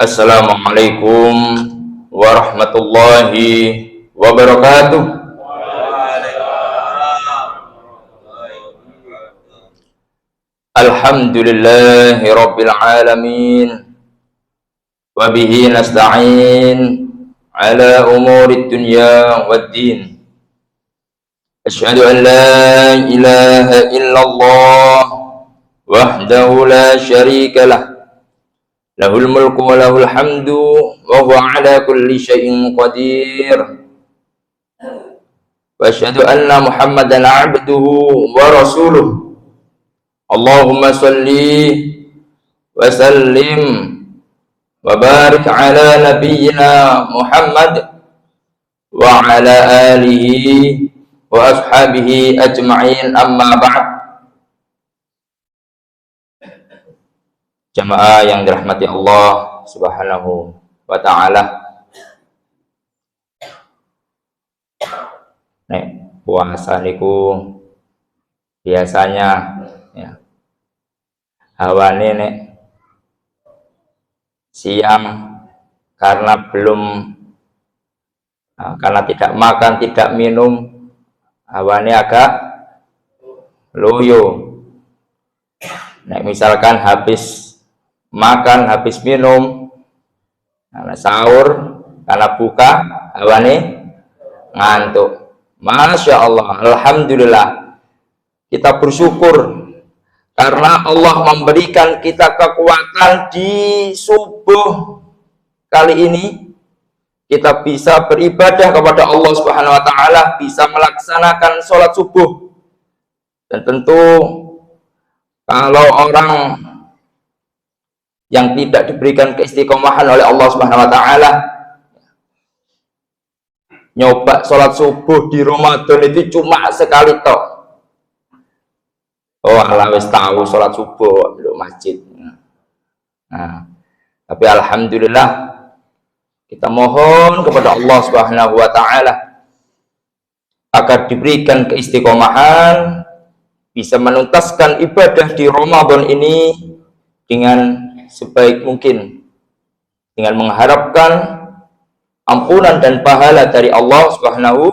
Assalamualaikum warahmatullahi wabarakatuh. Alhamdulillahi rabbil alamin. Wa bihi nasta'in ala umuri dunya waddin. Asyhadu an la ilaha illallah wahdahu la syarika lah. Lahul mulku wa lahul hamdu wa huwa ala kulli syai'in qadir. Wa asyhadu anna Muhammadan 'abduhu wa rasuluh. Allahumma shalli wa sallim wa barik ala nabiyyina Muhammad wa ala alihi wa ashabihi ajma'in, amma ba'd. Jamaah yang dirahmati Allah Subhanahu wa ta'ala. Nek puasa niku biasanya ya, hawane nek siang karena karena tidak makan tidak minum, hawane agak loyo. Nek misalkan habis makan, habis minum, karena sahur, karena buka, hawane ngantuk. Masya Allah, alhamdulillah, kita bersyukur karena Allah memberikan kita kekuatan di subuh kali ini. Kita bisa beribadah kepada Allah Subhanahu wa ta'ala, bisa melaksanakan sholat subuh. Dan tentu kalau orang yang tidak diberikan keistiqomahan oleh Allah Subhanahu wa ta'ala, nyoba sholat subuh di Ramadan itu cuma sekali tok. Oh, Allah wis tahu sholat subuh di masjid. Nah, tapi alhamdulillah kita mohon kepada Allah Subhanahu wa ta'ala agar diberikan keistiqomahan, bisa menuntaskan ibadah di Ramadan ini dengan sebaik mungkin, dengan mengharapkan ampunan dan pahala dari Allah Subhanahu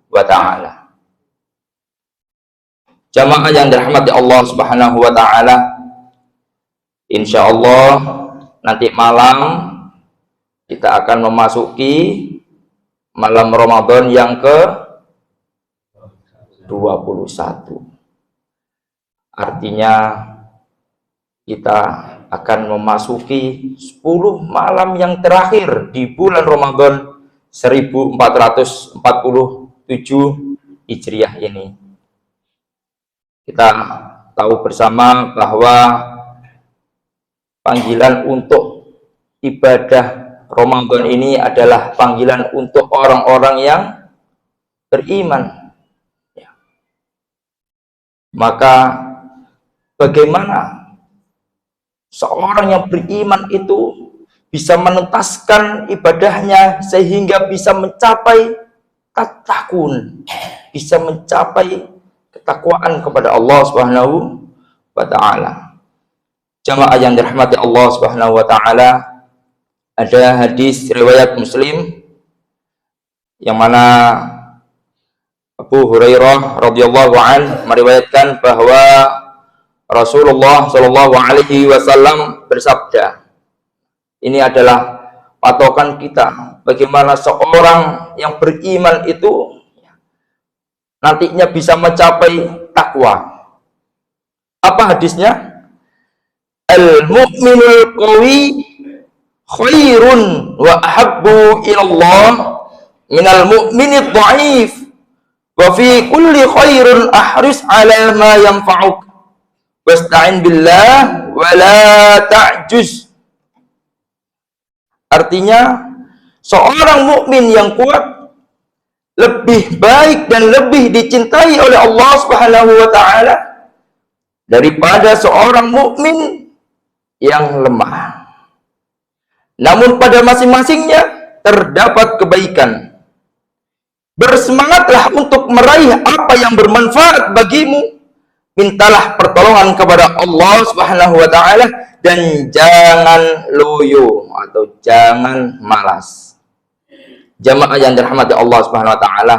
wa ta'ala. Jamaah yang dirahmati Allah Subhanahu wa ta'ala, insya Allah nanti malam kita akan memasuki malam Ramadan yang ke-21. Artinya kita akan memasuki 10 malam yang terakhir di bulan Ramadan 1447 Hijriah ini. Kita tahu bersama bahwa panggilan untuk ibadah Ramadan ini adalah panggilan untuk orang-orang yang beriman. Maka bagaimana seorang yang beriman itu bisa menuntaskan ibadahnya sehingga bisa mencapai tatakun, bisa mencapai ketakwaan kepada Allah Subhanahu wa ta'ala. Jamaah yang dirahmati Allah Subhanahu wa ta'ala, ada hadis riwayat Muslim yang mana Abu Hurairah radhiyallahu anhu meriwayatkan bahwa Rasulullah Shallallahu Alaihi Wasallam bersabda, ini adalah patokan kita bagaimana seorang yang beriman itu nantinya bisa mencapai takwa. Apa hadisnya? Al-mu'minul qawi khairun wa ahabbu ilallah minal mu'minid dha'if wa fi kulli khairun ahris ala ma yanfa'uk wasta'in billah wa la ta'juz. Artinya, seorang mukmin yang kuat lebih baik dan lebih dicintai oleh Allah Subhanahu wa ta'ala daripada seorang mukmin yang lemah. Namun pada masing-masingnya terdapat kebaikan. Bersemangatlah untuk meraih apa yang bermanfaat bagimu, mintalah pertolongan kepada Allah Subhanahu wa taala dan jangan loyo atau jangan malas. Jamaah yang dirahmati Allah Subhanahu wa taala,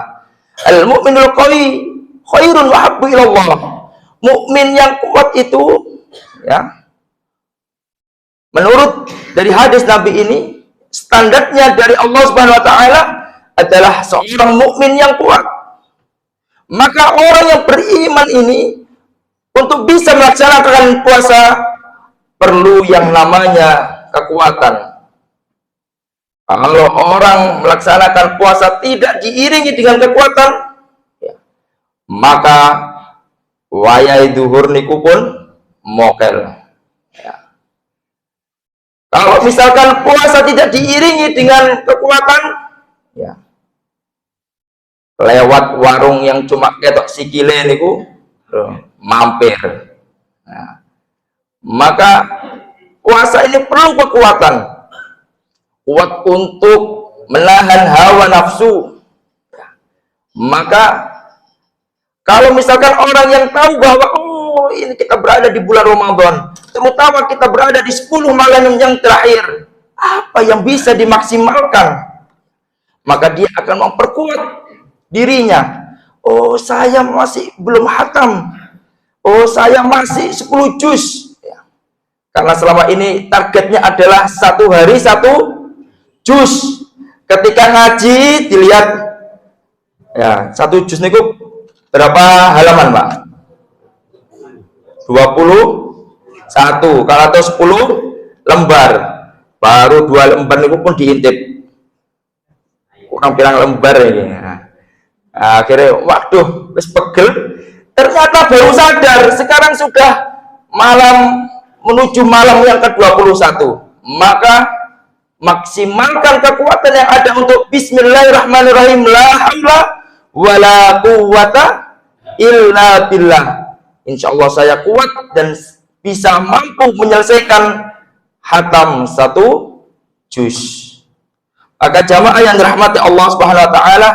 al-mu'minul qawi khairun wa habbu ilallah. Mukmin yang kuat itu, ya, menurut dari hadis Nabi ini, standarnya dari Allah Subhanahu wa taala adalah seorang mukmin yang kuat. Maka orang yang beriman ini untuk bisa melaksanakan puasa perlu yang namanya kekuatan. Kalau orang melaksanakan puasa tidak diiringi dengan kekuatan, ya, maka wayai duhur niku pun mokel. Ya. Kalau misalkan puasa tidak diiringi dengan kekuatan, ya, lewat warung yang cuma ketok sikile niku mampir. Nah, maka puasa ini perlu kekuatan. Kuat untuk menahan hawa nafsu. Maka kalau misalkan orang yang tahu bahwa oh ini kita berada di bulan Ramadan, terutama kita berada di 10 malam yang terakhir, apa yang bisa dimaksimalkan? Maka dia akan memperkuat dirinya. Oh saya masih belum hatam. Oh saya masih 10 juz. Karena selama ini targetnya adalah 1 hari 1 juz. Ketika ngaji dilihat, ya, 1 juz niku berapa halaman, Pak? 21. Kalau atau 10 lembar, baru 2 lembar niku pun diintip. Kurang pirang lembar ini. Nah, akhirnya waduh, wis pegel. Ternyata baru sadar sekarang sudah malam menuju malam yang ke-21. Maka maksimalkan kekuatan yang ada untuk bismillahirrahmanirrahim, la haula wala quwwata illa billah. Insyaallah saya kuat dan bisa mampu menyelesaikan hatam 1 juz. Maka jamaah yang dirahmati Allah Subhanahu wa taala,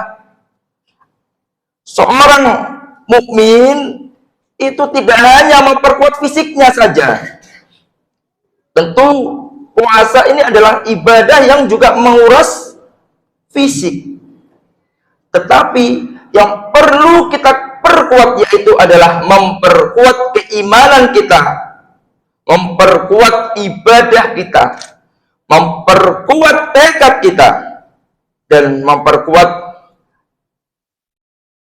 seorang mukmin itu tidak hanya memperkuat fisiknya saja. Tentu puasa ini adalah ibadah yang juga menguras fisik. Tetapi yang perlu kita perkuat yaitu adalah memperkuat keimanan kita, memperkuat ibadah kita, memperkuat tekad kita, dan memperkuat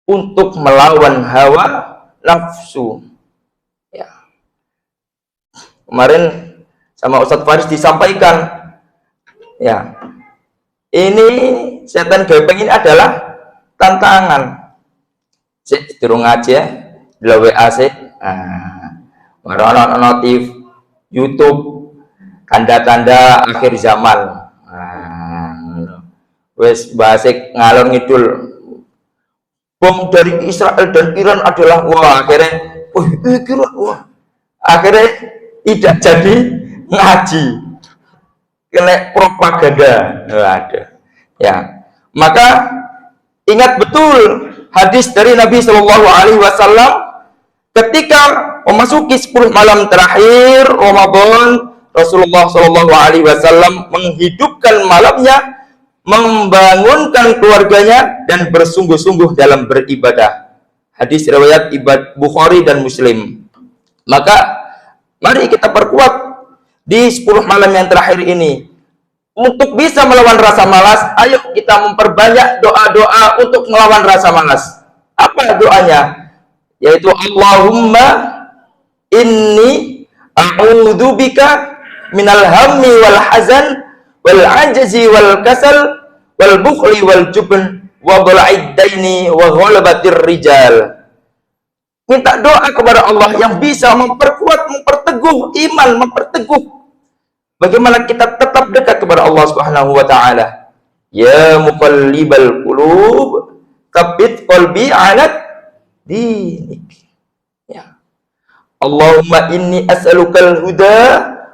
untuk melawan hawa nafsu. Ya. Kemarin sama Ustadz Faris disampaikan, ya, ini setan gepeng ini adalah tantangan. Sik durung ngaji ya, di WA sik. Nah, notif YouTube tanda-tanda akhir zaman. Wes basik ngalor ngidul. Bom dari Israel dan Iran adalah wah akhirnya, akhirnya tidak jadi ngaji, kena propaganda. Ada, ya. Maka ingat betul hadis dari Nabi Shallallahu Alaihi Wasallam ketika memasuki 10 malam terakhir Ramadan, Rasulullah Shallallahu Alaihi Wasallam menghidupkan malamnya, membangunkan keluarganya dan bersungguh-sungguh dalam beribadah. Hadis riwayat Bukhari dan Muslim. Maka mari kita perkuat di 10 malam yang terakhir ini untuk bisa melawan rasa malas. Ayo kita memperbanyak doa-doa untuk melawan rasa malas. Apa doanya? Yaitu Allahumma inni a'udzubika minal hammi wal hazan wal ajzi wal kasal wal bukhli wal jubn wa dhala'id daini wa ghalabatir rijal. Minta doa kepada Allah yang bisa memperkuat, memperteguh iman, memperteguh bagaimana kita tetap dekat kepada Allah Subhanahu wa taala. Ya muqallibal qulub, tsabbit qalbi 'ala dinik. Ya. Allahumma inni as'alukal huda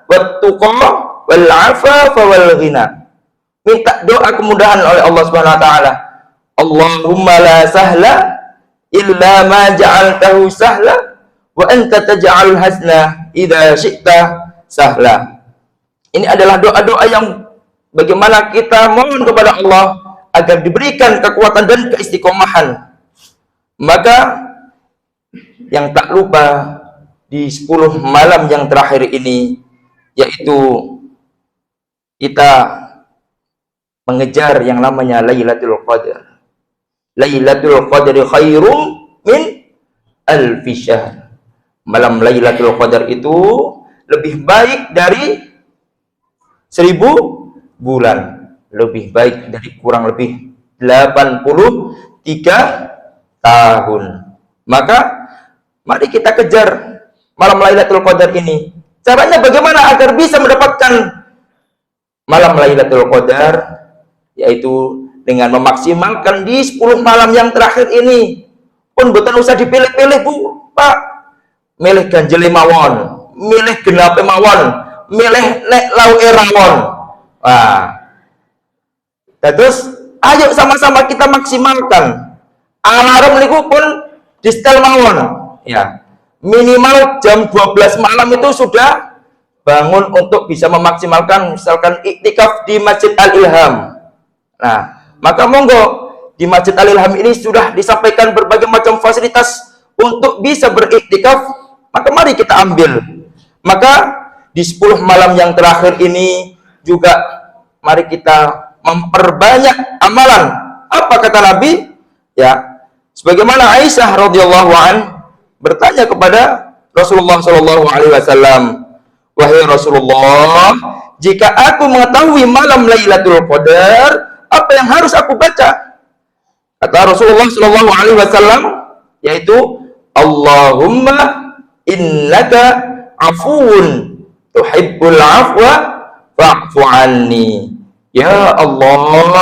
wat tuqa wal 'afafa wal ghina. Minta doa kemudahan oleh Allah Subhanahu wa taala. Allahumma la sahla illa ma ja'altahu sahla wa anta taj'alul hazna idza syi'ta sahla. Ini adalah doa-doa yang bagaimana kita mohon kepada Allah agar diberikan kekuatan dan keistiqomahan. Maka yang tak lupa di 10 malam yang terakhir ini, yaitu kita mengejar yang namanya Lailatul Qadar. Lailatul Qadri khairum min alfi syahr. Malam Lailatul Qadar itu lebih baik dari 1000 bulan, lebih baik dari kurang lebih 83 tahun. Maka mari kita kejar malam Lailatul Qadar ini. Caranya bagaimana agar bisa mendapatkan malam Lailatul Qadar? Yaitu dengan memaksimalkan di 10 malam yang terakhir ini. Pun bukan usah dipilih-pilih, Bu, Pak. Milih ganjeli mawon, milih genape mawon, milih nek lau erawon. Wah. Terus ayo sama-sama kita maksimalkan. Alarm niku pun di setel mawon. Ya. Minimal jam 12 malam itu sudah bangun untuk bisa memaksimalkan misalkan iktikaf di Masjid Al-Ilham. Nah, maka monggo di Masjid Al-Ilham ini sudah disampaikan berbagai macam fasilitas untuk bisa beriktikaf, maka mari kita ambil. Maka di 10 malam yang terakhir ini juga mari kita memperbanyak amalan. Apa kata Nabi? Ya, sebagaimana Aisyah radhiyallahu an bertanya kepada Rasulullah sallallahu alaihi wasallam, "Wahai Rasulullah, jika aku mengetahui malam Lailatul Qadar, apa yang harus aku baca?" Kata Rasulullah sallallahu alaihi wasallam, yaitu Allahumma innaka afuwun tuhibbul afwa fa'fu anni. Ya Allah,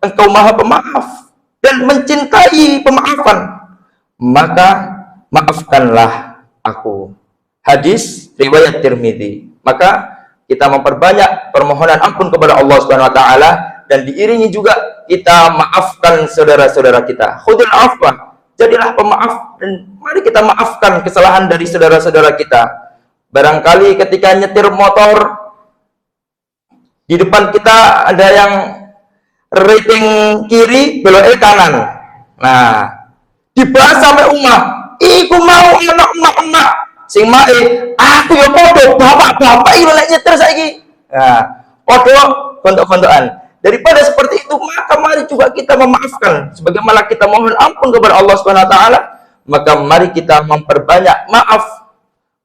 Engkau Maha Pemaaf dan mencintai pemaafan, maka maafkanlah aku. Hadis riwayat Tirmidzi. Maka kita memperbanyak permohonan ampun kepada Allah Subhanahu wa taala dan diiringi juga kita maafkan saudara-saudara kita. Khudil afwa, jadilah pemaaf dan mari kita maafkan kesalahan dari saudara-saudara kita. Barangkali ketika nyetir motor di depan kita ada yang rating kiri belok kanan. Nah, dibahas sampai umah, iku mau anak emak-emak sing mae, aku ya podo bapak-bapak iki lek nyetir saiki. Nah, podo kontok-kontokan. Daripada seperti itu, maka mari juga kita memaafkan sebagaimana kita mohon ampun kepada Allah Subhanahu wa taala, maka mari kita memperbanyak maaf,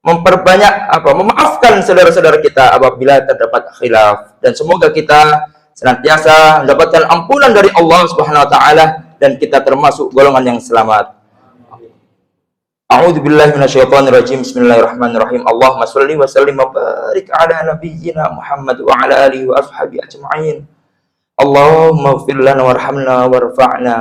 memaafkan saudara-saudara kita apabila terdapat khilaf, dan semoga kita senantiasa mendapatkan ampunan dari Allah Subhanahu wa taala dan kita termasuk golongan yang selamat. A'udzu billahi minasyaitonir rajim. Bismillahirrahmanirrahim. Allahumma shalli wa sallim wa barik ala nabiyyina Muhammad wa ala alihi wa ashabihi ajma'in. Allahumma ighfir lana warhamna warfa'na.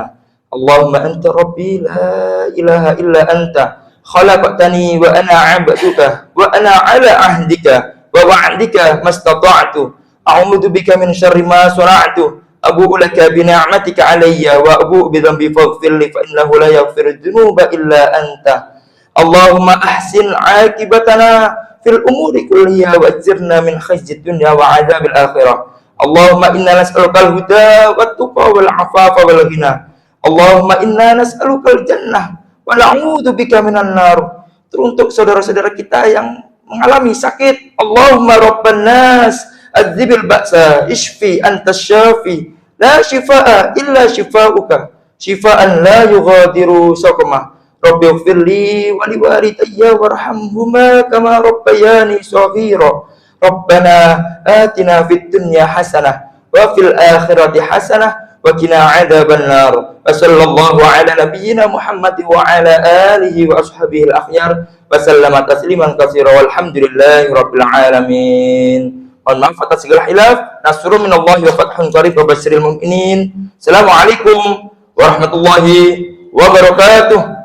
Allahumma anta rabbi la ilaha illa anta khalaqtani wa ana 'abduka wa ana 'ala ahdika wa wa'dika mastata'tu. A'udzu bika min syarri ma sana'tu. Abu'u laka bi ni'matika 'alayya wa abu'u bi dhanbi faghfir li fa innahu la yaghfiru dzunuba illa anta. Allahumma ahsin 'aqibatana fil umuri kulliha wa ajirna min khizyid dunya wa 'adzabil akhirah. Allahumma inna nas'alukal huda wat tuqa wal 'afafa wal ghina. Allahumma inna nas'alukal jannah wa na'udzu bika minan nar. Teruntuk saudara-saudara kita yang mengalami sakit, Allahumma rabban nas adzibil ba'sa ishfi antas syafi la shifaa illa shifauka shifaan la yughadiru saqama. Rabbi ighfirli wa liwalidayya warhamhuma kama rabbayani shaghira. Rabbana atina fid dunya hasanah wa fil akhirati hasanah wa qina adzaban nar. Wa sallallahu ala nabiyyina Muhammad wa ala alihi wa ashabihi al-akhyar wa sallama tasliman katsira walhamdulillahi rabbil alamin. Mohon maaf atas segala khilaf. Nasrun minallahi wa fathun qarib wa basyiril mu'minin. Assalamualaikum warahmatullahi wabarakatuh.